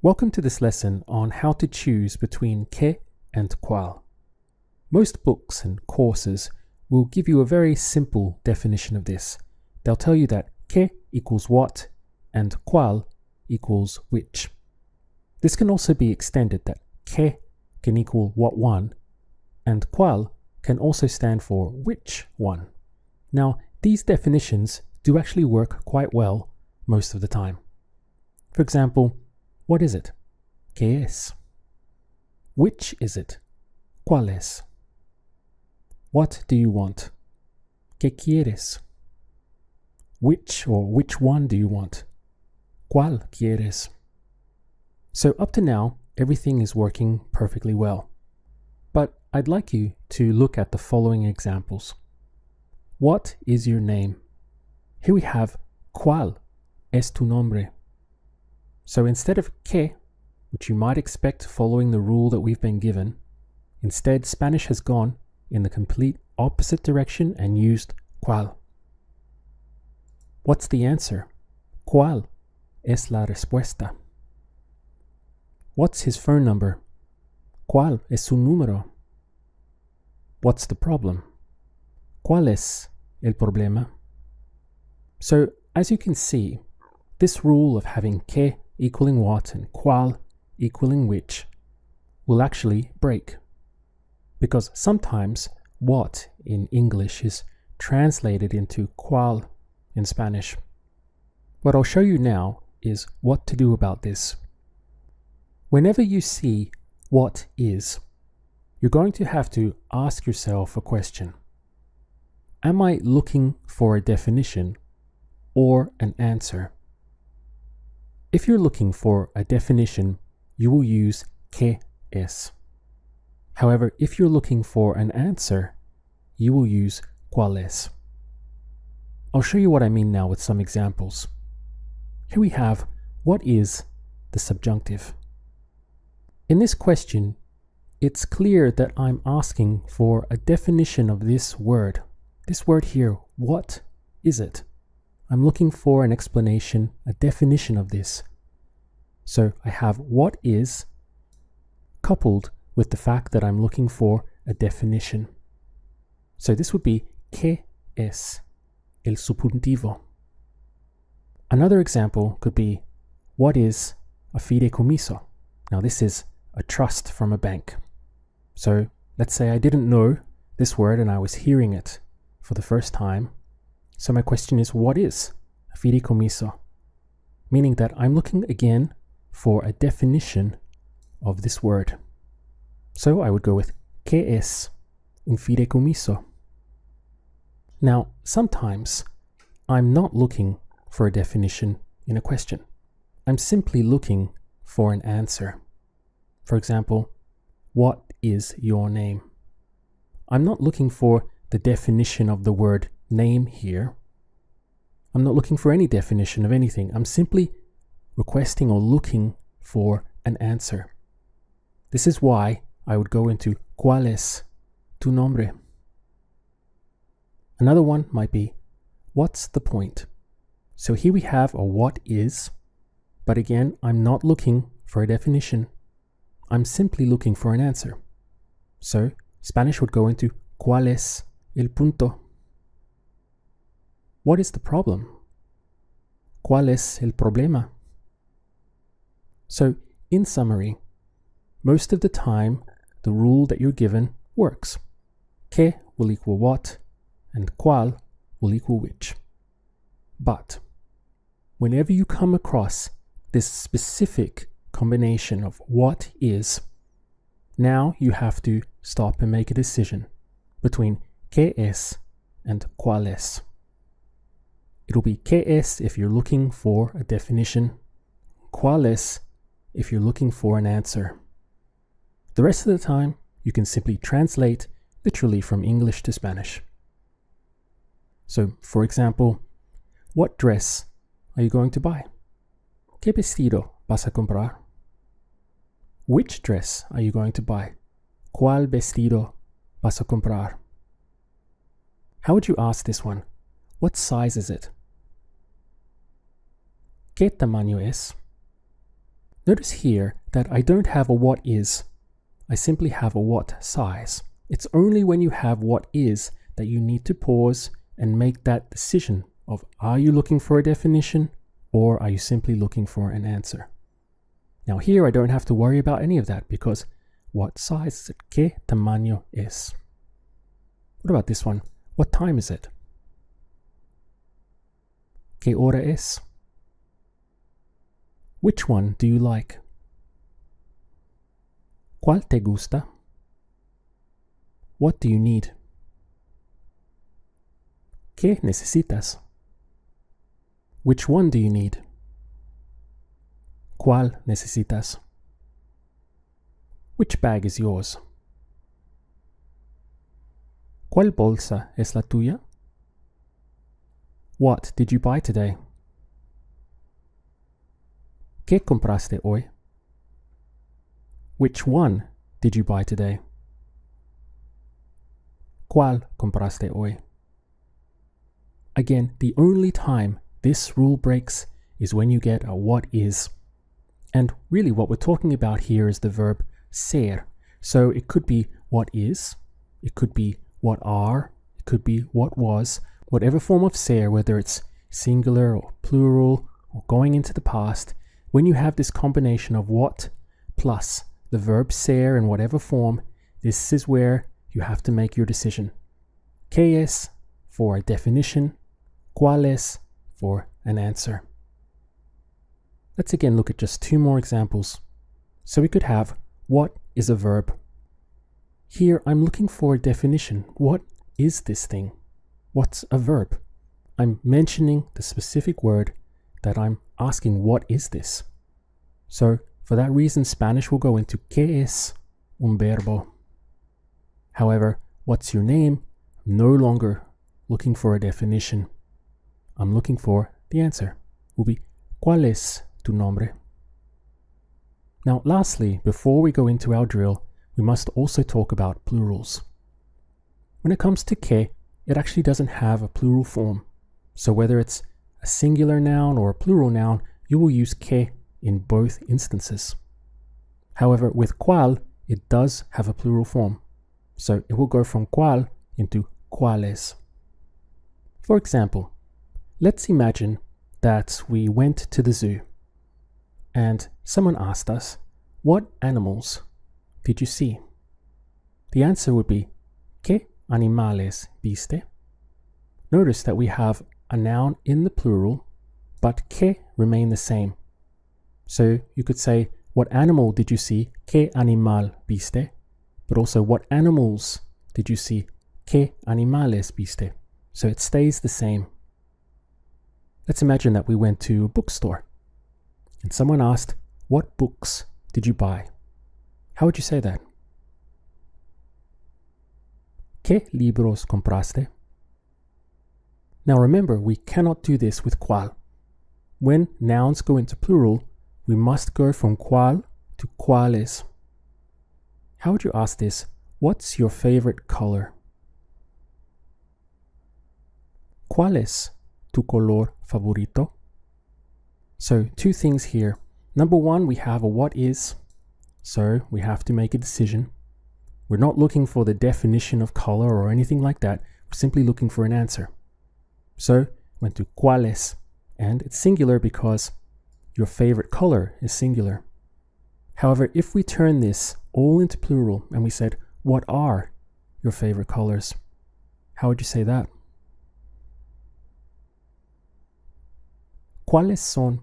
Welcome to this lesson on how to choose between que and cuál. Most books and courses will give you a very simple definition of this. They'll tell you that que equals what and cuál equals which. This can also be extended that que can equal what one and cuál can also stand for which one. Now, these definitions do actually work quite well most of the time. For example, what is it? ¿Qué es? Which is it? ¿Cuál es? What do you want? ¿Qué quieres? Which one do you want? ¿Cuál quieres? So up to now, everything is working perfectly well. But I'd like you to look at the following examples. What is your name? Here we have ¿Cuál es tu nombre? So instead of que, which you might expect following the rule that we've been given, instead Spanish has gone in the complete opposite direction and used cuál. What's the answer? ¿Cuál es la respuesta? What's his phone number? ¿Cuál es su número? What's the problem? ¿Cuál es el problema? So, as you can see, this rule of having que equaling what and cuál equaling which will actually break. Because sometimes what in English is translated into cuál in Spanish. What I'll show you now is what to do about this. Whenever you see what is, you're going to have to ask yourself a question. Am I looking for a definition or an answer? If you're looking for a definition, you will use que es. However, if you're looking for an answer, you will use cuál es. I'll show you what I mean now with some examples. Here we have what is the subjunctive. In this question, it's clear that I'm asking for a definition of this word. This word here, what is it? I'm looking for an explanation, a definition of this. So I have what is coupled with the fact that I'm looking for a definition. So this would be ¿Qué es el subjuntivo? Another example could be what is a fideicomiso? Now this is a trust from a bank. So let's say I didn't know this word and I was hearing it for the first time. So my question is, what is a fideicomiso? Meaning that I'm looking again for a definition of this word. So I would go with ¿Qué es un fideicomiso? Now, sometimes I'm not looking for a definition in a question. I'm simply looking for an answer. For example, what is your name? I'm not looking for the definition of the word name here. I'm not looking for any definition of anything. I'm simply requesting or looking for an answer. This is why I would go into ¿Cuál es tu nombre? Another one might be what's the point? So here we have a what is, but again, I'm not looking for a definition. I'm simply looking for an answer. So Spanish would go into ¿Cuál es el punto? What is the problem? ¿Cuál es el problema? So, in summary, most of the time, the rule that you're given works. Que will equal what, and cuál will equal which. But, whenever you come across this specific combination of what is, now you have to stop and make a decision between que es and cuál es. It'll be ¿Qué es if you're looking for a definition, cuál es if you're looking for an answer. The rest of the time, you can simply translate literally from English to Spanish. So, for example, what dress are you going to buy? ¿Qué vestido vas a comprar? Which dress are you going to buy? ¿Cuál vestido vas a comprar? How would you ask this one? What size is it? ¿Qué tamaño es? Notice here that I don't have a what is, I simply have a what size. It's only when you have what is that you need to pause and make that decision of, are you looking for a definition or are you simply looking for an answer? Now here I don't have to worry about any of that because what size is it? ¿Qué tamaño es? What about this one? What time is it? ¿Qué hora es? Which one do you like? ¿Cuál te gusta? What do you need? ¿Qué necesitas? Which one do you need? ¿Cuál necesitas? Which bag is yours? ¿Cuál bolsa es la tuya? What did you buy today? ¿Qué compraste hoy? Which one did you buy today? ¿Cuál compraste hoy? Again, the only time this rule breaks is when you get a what is. And really what we're talking about here is the verb ser. So it could be what is, it could be what are, it could be what was, whatever form of ser, whether it's singular or plural or going into the past. When you have this combination of what plus the verb ser in whatever form, this is where you have to make your decision. ¿Qué es? For a definition. ¿Cuál es? For an answer. Let's again look at just two more examples. So we could have what is a verb. Here I'm looking for a definition. What is this thing? What's a verb? I'm mentioning the specific word that I'm asking, what is this? So for that reason, Spanish will go into ¿Qué es un verbo? However, what's your name? I'm no longer looking for a definition. I'm looking for the answer. Will be ¿Cuál es tu nombre? Now, lastly, before we go into our drill, we must also talk about plurals. When it comes to que, it actually doesn't have a plural form. So whether it's a singular noun or a plural noun, you will use que in both instances. However, with cuál, it does have a plural form. So it will go from cuál into cuáles. For example, let's imagine that we went to the zoo and someone asked us, what animals did you see? The answer would be, ¿Qué animales viste? Notice that we have a noun in the plural, but que remain the same. So you could say, what animal did you see? ¿Qué animal viste? But also, what animals did you see? ¿Qué animales viste? So it stays the same. Let's imagine that we went to a bookstore and someone asked, what books did you buy? How would you say that? ¿Qué libros compraste? Now remember, we cannot do this with cuál. When nouns go into plural, we must go from cuál to cuáles. How would you ask this? What's your favorite color? ¿Cuál es tu color favorito? So two things here. Number one, we have a what is, so we have to make a decision. We're not looking for the definition of color or anything like that. We're simply looking for an answer. So went to cuáles, and it's singular because your favorite color is singular. However, if we turn this all into plural and we said, what are your favorite colors? How would you say that? ¿Cuáles son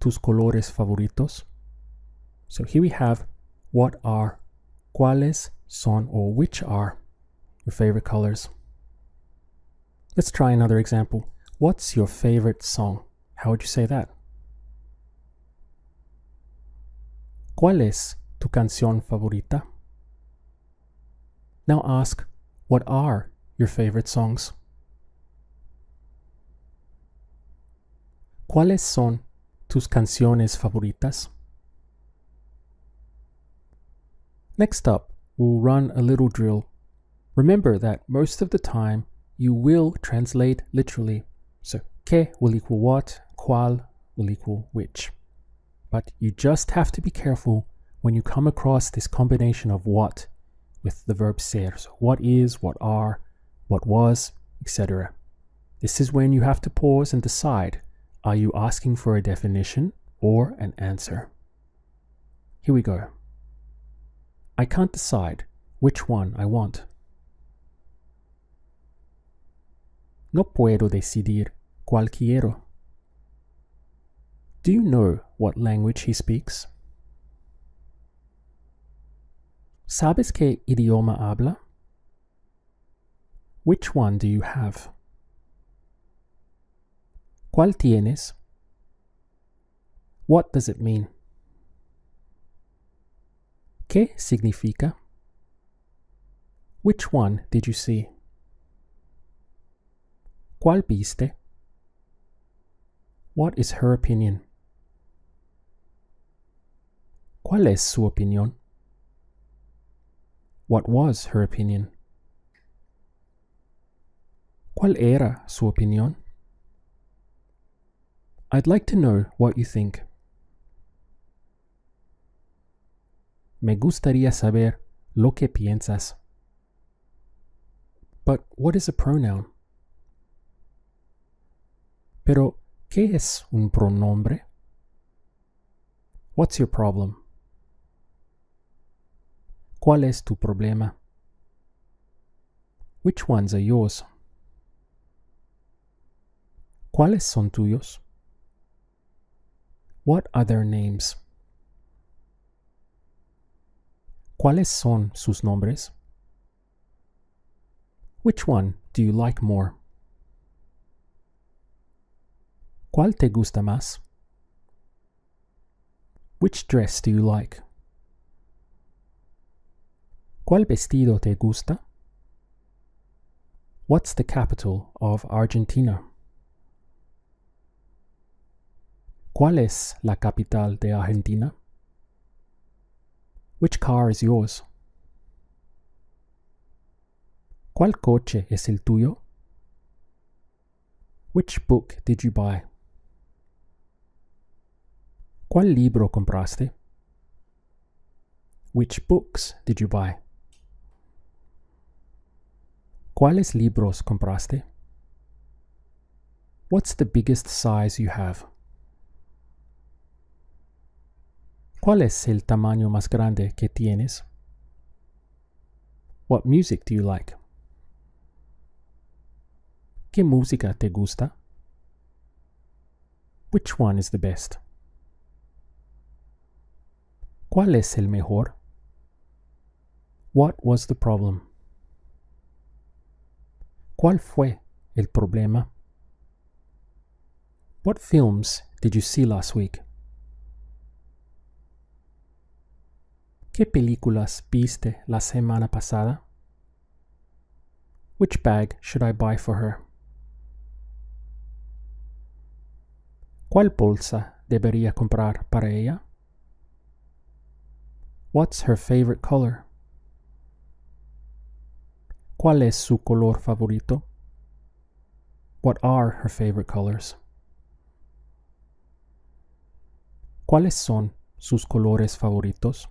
tus colores favoritos? So here we have what are, cuáles son, or which are your favorite colors. Let's try another example. What's your favorite song? How would you say that? ¿Cuál es tu canción favorita? Now ask, what are your favorite songs? ¿Cuáles son tus canciones favoritas? Next up, we'll run a little drill. Remember that most of the time you will translate literally. So, ¿qué will equal what? ¿Cuál will equal which? but you just have to be careful when you come across this combination of what with the verb ser. So what is, what are, what was, etc. This is when you have to pause and decide, are you asking for a definition or an answer? Here we go. I can't decide which one I want. No puedo decidir cuál quiero. Do you know what language he speaks? ¿Sabes qué idioma habla? Which one do you have? ¿Cuál tienes? What does it mean? ¿Qué significa? Which one did you see? ¿Cuál viste? What is her opinion? ¿Cuál es su opinión? What was her opinion? ¿Cuál era su opinión? I'd like to know what you think. Me gustaría saber lo que piensas. But what is a pronoun? Pero, ¿qué es un pronombre? What's your problem? ¿Cuál es tu problema? Which ones are yours? ¿Cuáles son tuyos? What are their names? ¿Cuáles son sus nombres? Which one do you like more? ¿Cuál te gusta más? Which dress do you like? ¿Cuál vestido te gusta? What's the capital of Argentina? ¿Cuál es la capital de Argentina? Which car is yours? ¿Cuál coche es el tuyo? Which book did you buy? ¿Cuál libro compraste? Which books did you buy? ¿Cuáles libros compraste? What's the biggest size you have? ¿Cuál es el tamaño más grande que tienes? What music do you like? ¿Qué música te gusta? Which one is the best? ¿Cuál es el mejor? What was the problem? ¿Cuál fue el problema? What films did you see last week? ¿Qué películas viste la semana pasada? Which bag should I buy for her? ¿Cuál bolsa debería comprar para ella? What's her favorite color? ¿Cuál es su color favorito? What are her favorite colors? ¿Cuáles son sus colores favoritos?